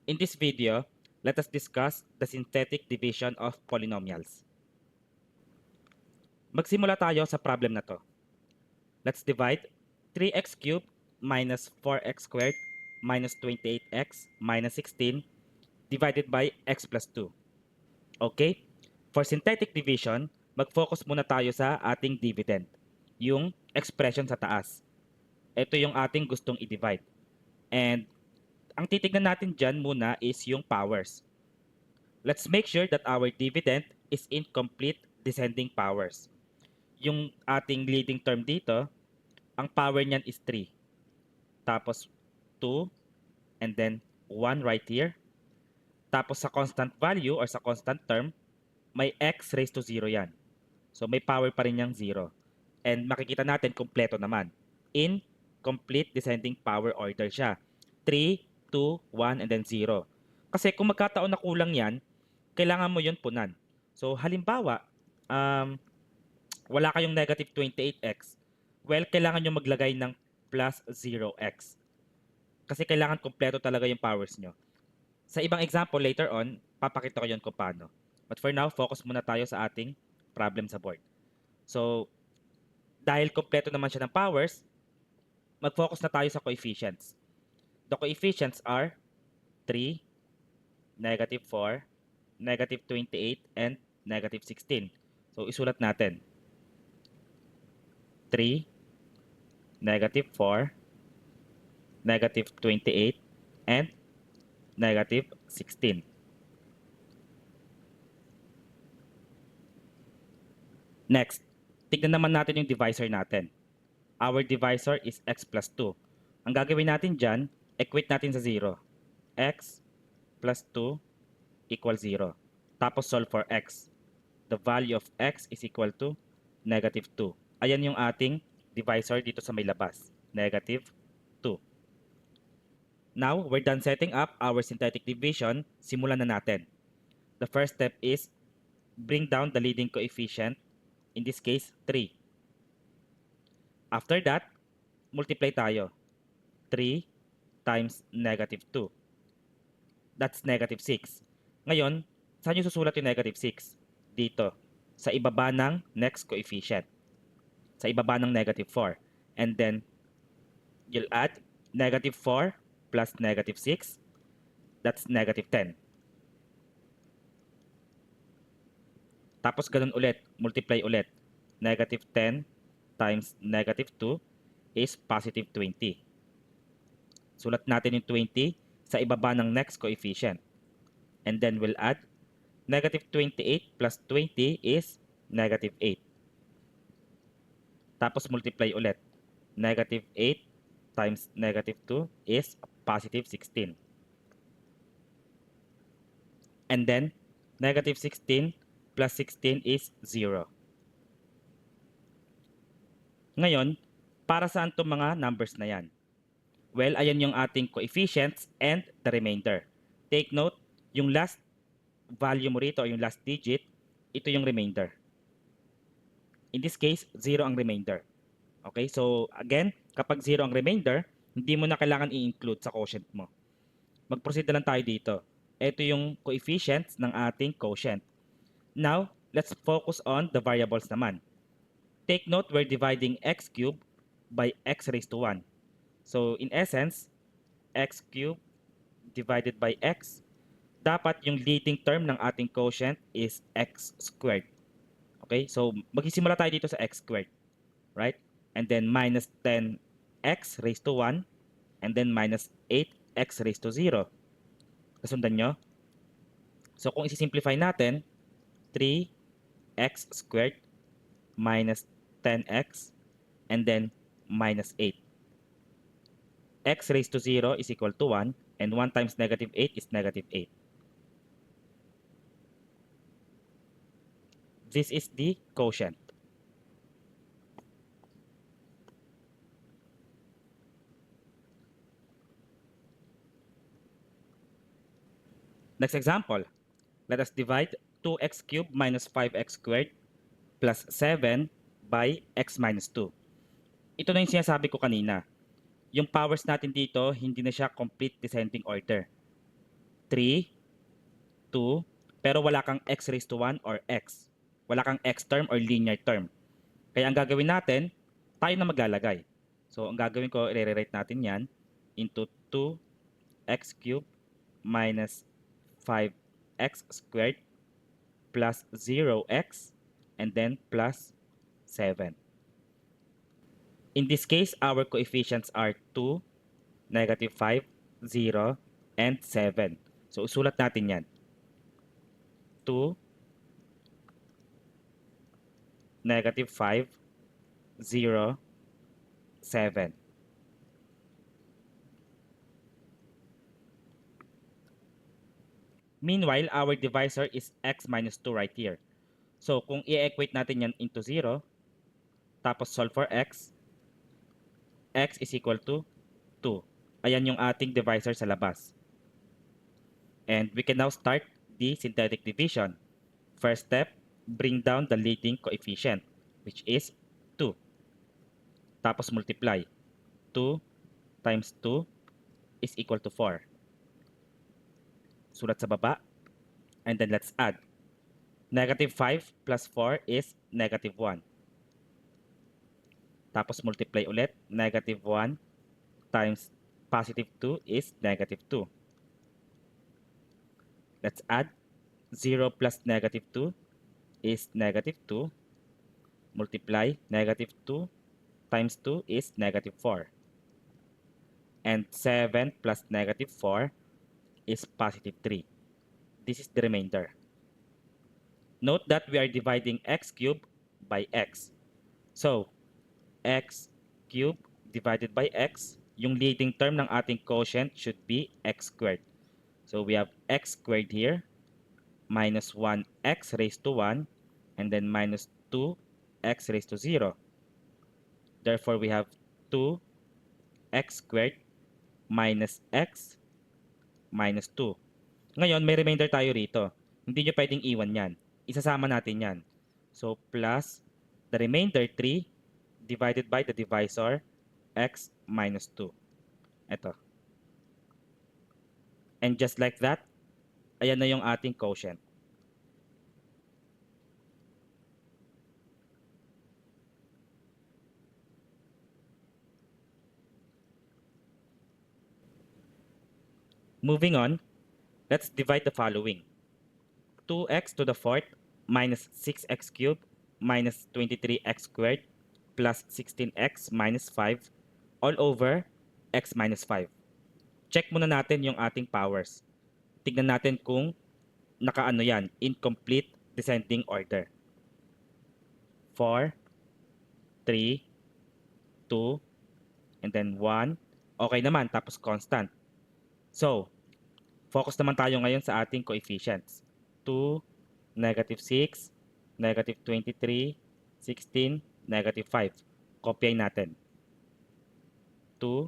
In this video, let us discuss the synthetic division of polynomials. Magsimula tayo sa problem na to. Let's divide 3x cubed minus 4x squared minus 28x minus 16 divided by x plus 2. Okay? For synthetic division, mag-focus muna tayo sa ating dividend, yung expression sa taas. Ito yung ating gustong i-divide. And ang titignan natin dyan muna is yung powers. Let's make sure that our dividend is in complete descending powers. Yung ating leading term dito, ang power niyan is 3. Tapos 2 and then 1 right here. Tapos sa constant value or sa constant term, may x raised to 0 yan. So may power pa rin yung 0. And makikita natin kompleto naman. In complete descending power order siya. 3, 2, 1, and then 0. Kasi kung magkataon na kulang yan, kailangan mo yun punan. So halimbawa, wala kayong negative 28x. Well, kailangan nyo maglagay ng plus 0x. Kasi kailangan kompleto talaga yung powers nyo. Sa ibang example later on, papakita ko yun kung paano. But for now, focus muna tayo sa ating problem sa board. So, dahil kompleto naman siya ng powers, mag-focus na tayo sa coefficients. The coefficients are 3, negative 4, negative 28, and negative 16. So, isulat natin. 3, negative 4, negative 28, and negative 16. Next, tignan naman natin yung divisor natin. Our divisor is x plus 2. Ang gagawin natin dyan, equate natin sa 0. X plus 2 equals 0. Tapos solve for x. The value of x is equal to negative 2. Ayan yung ating divisor dito sa may labas. Negative 2. Now, we're done setting up our synthetic division. Simulan na natin. The first step is bring down the leading coefficient, in this case, 3. After that, multiply tayo. 3 times negative 2. That's negative 6. Ngayon, saan nyo susulat yung negative 6? Dito, sa ibaba ng next coefficient. Sa ibaba ng negative 4. And then, you'll add negative 4 plus negative 6. That's negative 10. Tapos ganun ulit, multiply ulit. Negative 10 times negative 2 is positive 20. Sulat natin yung 20 sa ibaba ng next coefficient. And then we'll add negative 28 plus 20 is negative 8. Tapos multiply ulit. Negative 8 times negative 2 is positive 16. And then, negative 16 plus 16 is 0. Ngayon, para saan itong mga numbers na yan? Well, ayan yung ating coefficients and the remainder. Take note, yung last value mo rito, yung last digit, ito yung remainder. In this case, 0 ang remainder. Okay, so again, kapag 0 ang remainder, hindi mo na kailangan i-include sa quotient mo. Mag-proceed na lang tayo dito. Ito yung coefficients ng ating quotient. Now, let's focus on the variables naman. Take note, we're dividing x cubed by x raised to 1. So, in essence, x cubed divided by x, dapat yung leading term ng ating quotient is x squared. Okay, so magsisimula tayo dito sa x squared. Right? And then minus 10x raised to 1, and then minus 8x raised to 0. Kasundan nyo? So, kung isi-simplify natin, 3x squared minus 10x, and then minus 8. X raised to 0 is equal to 1, and 1 times negative 8 is negative 8. This is the quotient. Next example, let us divide 2x cubed minus 5x squared plus 7 by x minus 2. Ito na yung sinasabi ko kanina. Yung powers natin dito, hindi na siya complete descending order. 3, 2, pero wala kang x raised to 1 or x. Wala kang x term or linear term. Kaya ang gagawin natin, tayo na maglalagay. So, ang gagawin ko, i-rewrite natin yan into 2x cubed minus 5x squared plus 0x and then plus 7. In this case, our coefficients are 2, negative 5, 0, and 7. So, usulat natin yan. 2, negative 5, 0, 7. Meanwhile, our divisor is x minus 2 right here. So, kung i-equate natin yan into 0, tapos solve for x is equal to 2. Ayan yung ating divisor sa labas. And we can now start the synthetic division. First step, bring down the leading coefficient, which is 2. Tapos multiply. 2 times 2 is equal to 4. Sulat sa baba. And then let's add. Negative 5 plus 4 is negative 1. Tapos multiply ulit. Negative 1 times positive 2 is negative 2. Let's add. 0 plus negative 2 is negative 2. Multiply. Negative 2 times 2 is negative 4. And 7 plus negative 4 is positive 3. This is the remainder. Note that we are dividing x cubed by x. So, x cubed divided by x, yung leading term ng ating quotient should be x squared. So, we have x squared here, minus 1x raised to 1, and then minus 2x raised to 0. Therefore, we have 2x squared minus x minus 2. Ngayon, may remainder tayo rito. Hindi nyo pwedeng iwan yan. Isasama natin yan. So, plus the remainder 3 divided by the divisor x minus 2. Ito. And just like that, ayan na yung ating quotient. Moving on, let's divide the following. 2x to the fourth minus 6x cubed minus 23x squared plus 16x minus 5 all over x minus 5. Check muna natin yung ating powers. Tignan natin kung nakaano yan, incomplete descending order. 4, 3, 2, and then 1. Okay naman, tapos constant. So, focus naman tayo ngayon sa ating coefficients. 2, negative 6, negative 23, 16, negative 5. Kopyahin natin. 2,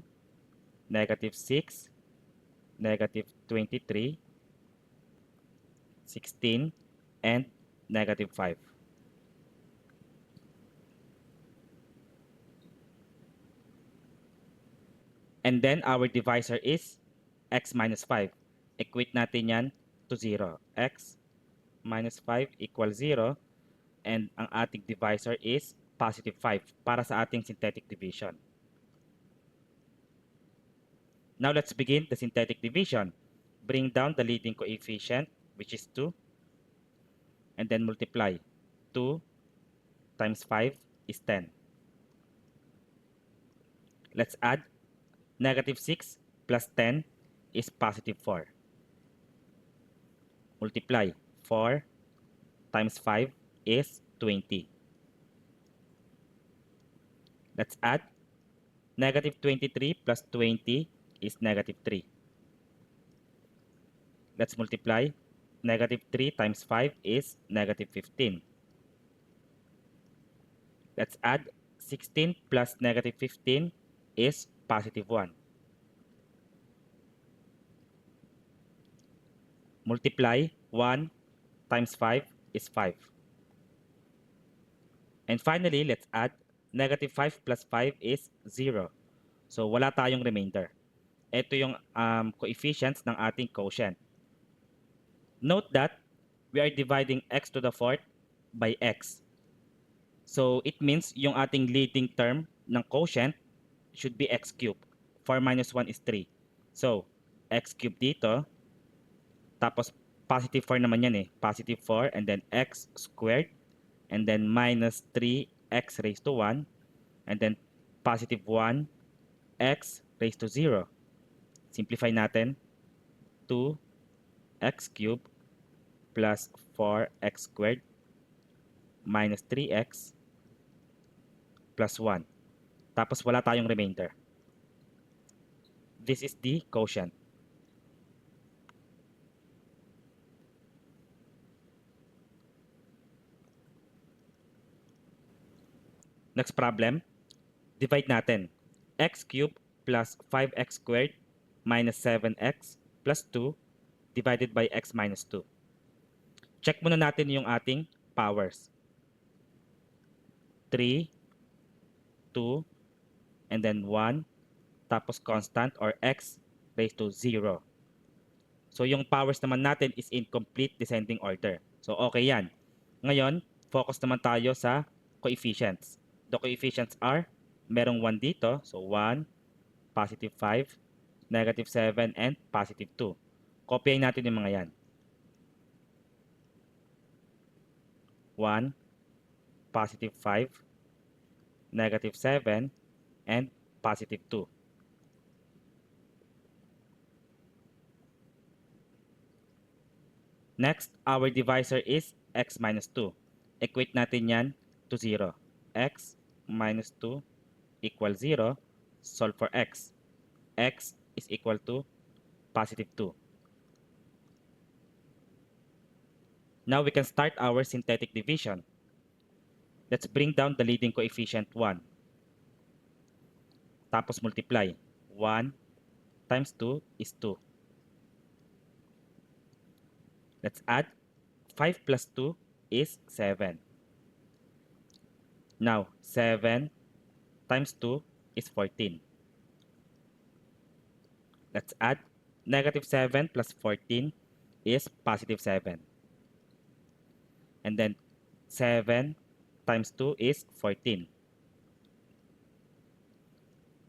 negative 6, negative 23, 16, and negative 5. And then our divisor is x minus 5. Equate natin yan to 0. X minus 5 equals 0. And ang ating divisor is positive 5 para sa ating synthetic division. Now let's begin the synthetic division. Bring down the leading coefficient, which is 2. And then multiply. 2 times 5 is 10. Let's add. Negative 6 plus 10 is positive 4. Multiply. 4 times 5 is 20. Let's add. Negative 23 plus 20 is negative 3. Let's multiply. Negative 3 times 5 is negative 15. Let's add. 16 plus negative 15 is positive 1. Multiply. 1 times 5 is 5. And finally, let's add. Negative 5 plus 5 is 0. So, wala tayong remainder. Ito yung coefficients ng ating quotient. Note that we are dividing x to the fourth by x. So it means yung ating leading term ng quotient should be x cubed. 4 minus 1 is 3. So, x cubed dito, tapos positive 4 naman yan eh. Positive 4 and then x squared and then minus 3x raised to 1 and then positive 1 x raised to 0. Simplify natin. 2x cubed plus 4x squared minus 3x plus 1. Tapos wala tayong remainder. This is the quotient. Next problem. Divide natin. X cubed plus 5x squared minus 7x plus 2 divided by x minus 2. Check muna natin yung ating powers. 3, 2, and then 1, tapos constant or x raised to 0. So yung powers naman natin is in complete descending order. So okay yan. Ngayon, focus naman tayo sa coefficients. The coefficients are, merong 1 dito. So 1, positive 5, negative 7, and positive 2. Kopyahin natin yung mga yan. 1, positive 5, negative 7, and positive 2. Next, our divisor is x minus 2. Equate natin yan to 0. X minus 2 equals 0. Solve for x. X is equal to positive 2. Now we can start our synthetic division. Let's bring down the leading coefficient 1. Tapos multiply. 1 times 2 is 2. Let's add. 5 plus 2 is 7. Now, 7 times 2 is 14. Let's add. Negative 7 plus 14 is positive 7. And then 7 times 2 is 14.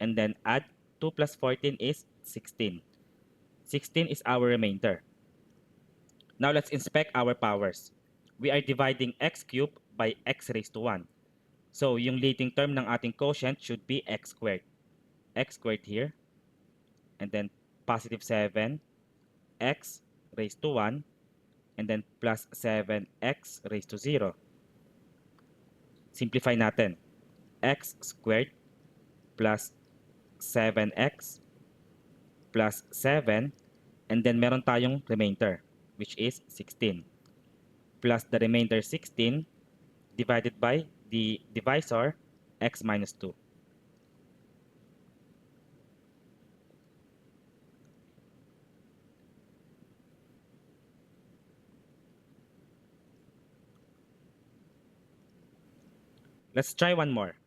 And then add 2 plus 14 is 16. 16 is our remainder. Now let's inspect our powers. We are dividing x cubed by x raised to 1. So yung leading term ng ating quotient should be x squared. X squared here. And then positive 7, x raised to 1. And then plus 7x raised to 0. Simplify natin. X squared plus 7x plus 7. And then meron tayong remainder, which is 16. Plus the remainder 16 divided by the divisor, x minus 2. Let's try one more.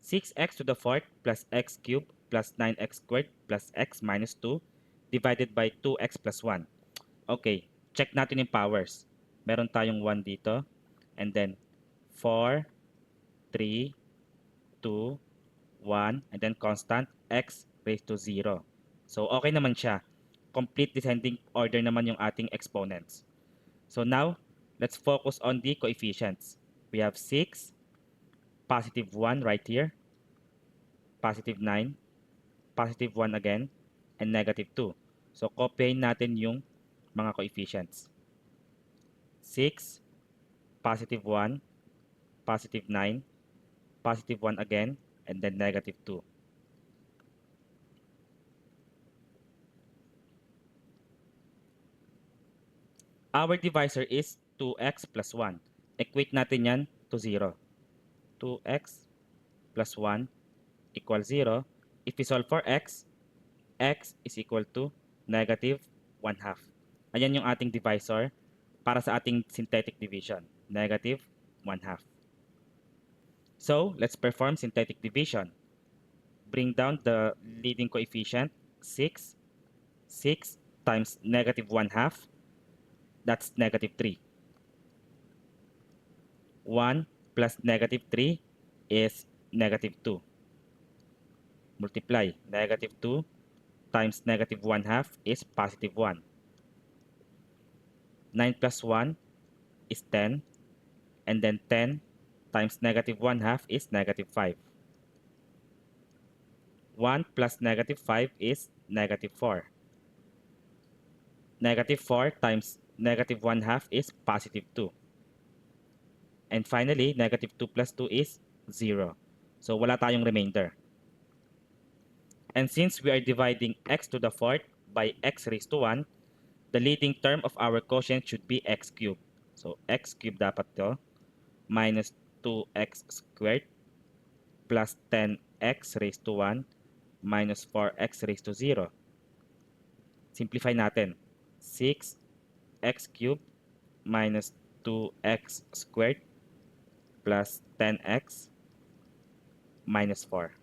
6x to the fourth plus x cubed plus 9x squared plus x minus 2 divided by 2x plus 1. Okay, check natin yung powers. Meron tayong 1 dito. And then 4, 3, 2, 1, and then constant x raised to 0. So okay naman siya. Complete descending order naman yung ating exponents. So now, let's focus on the coefficients. We have 6, positive 1 right here, positive 9, positive 1 again, and negative 2. So kopyahin natin yung mga coefficients. 6, positive 1, positive 9, positive 1 again, and then negative 2. Our divisor is 2x plus 1. Equate natin yan to 0. 2x plus 1 equals 0. If we solve for x, x is equal to negative 1 half. Ayan yung ating divisor para sa ating synthetic division. Negative 1 half. So, let's perform synthetic division. Bring down the leading coefficient, 6. 6 times negative 1 half That's negative 3. 1 plus negative 3 is negative 2. Multiply. Negative 2 times negative 1 half is positive 1. 9 plus 1 is 10. And then 10 times negative 1 half is negative 5. 1 plus negative 5 is negative 4. Negative 4 times negative 1 half is positive 2. And finally, negative 2 plus 2 is 0. So wala tayong remainder. And since we are dividing x to the fourth by x raised to 1, the leading term of our quotient should be x cubed. So x cubed dapat to minus 2x squared plus 10x raised to 1 minus 4x raised to 0. Simplify natin. 6x cubed minus 2x squared plus 10x minus 4.